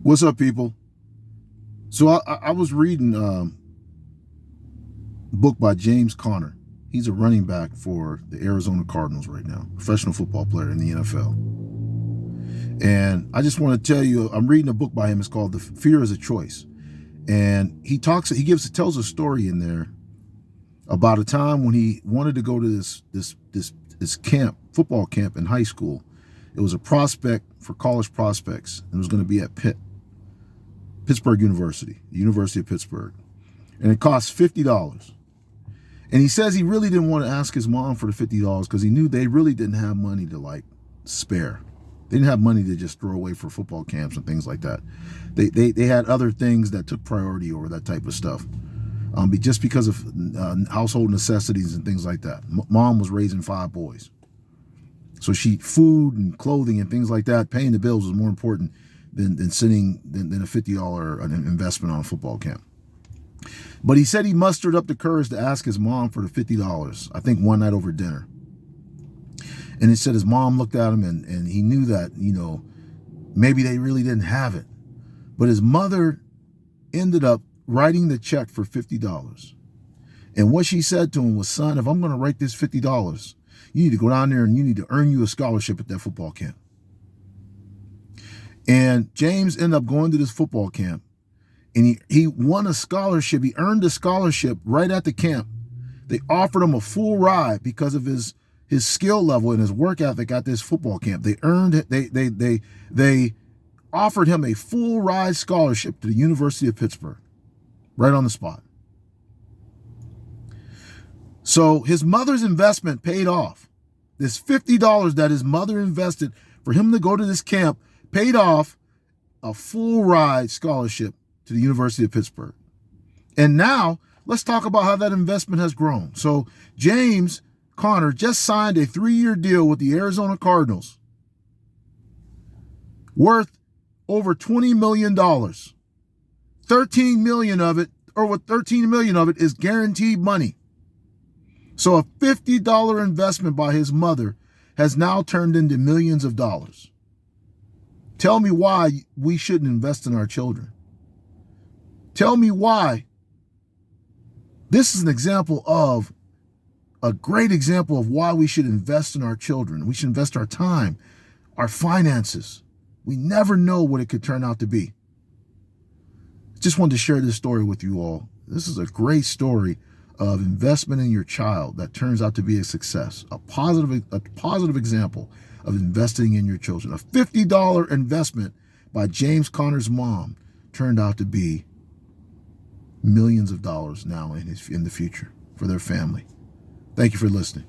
What's up, people? So I was reading a book by James Conner. He's a running back for the Arizona Cardinals right now, professional football player in the NFL. And I just want to tell you, I'm reading a book by him. It's called "The Fear Is a Choice," and he tells a story in there about a time when he wanted to go to this camp, football camp in high school. It was a prospect for college prospects, and it was going to be at Pittsburgh University, the University of Pittsburgh. And it cost $50. And he says he really didn't want to ask his mom for the $50 because he knew they really didn't have money to spare. They didn't have money to just throw away for football camps and things like that. They had other things that took priority over that type of stuff. Just because of household necessities and things like that. Mom was raising 5 boys. So food and clothing and things like that, paying the bills was more important than a $50 investment on a football camp. But he said he mustered up the courage to ask his mom for the $50, I think one night over dinner. And he said his mom looked at him and he knew that, maybe they really didn't have it. But his mother ended up writing the check for $50. And what she said to him was, son, if I'm going to write this $50, you need to go down there and you need to earn you a scholarship at that football camp. And James ended up going to this football camp. And he won a scholarship. He earned a scholarship right at the camp. They offered him a full ride because of his skill level and his work ethic at this football camp. They offered him a full ride scholarship to the University of Pittsburgh, right on the spot. So his mother's investment paid off. This $50 that his mother invested for him to go to this camp paid off a full ride scholarship to the University of Pittsburgh. And now let's talk about how that investment has grown. So James Conner just signed a 3-year deal with the Arizona Cardinals worth over $20 million. 13 million of it is guaranteed money. So a $50 investment by his mother has now turned into millions of dollars. Tell me why we shouldn't invest in our children. Tell me why. This is a great example of why we should invest in our children. We should invest our time, our finances. We never know what it could turn out to be. Just wanted to share this story with you all. This is a great story of investment in your child that turns out to be a success, a positive example of investing in your children. A $50 investment by James Conner's mom turned out to be millions of dollars now in the future for their family. Thank you for listening.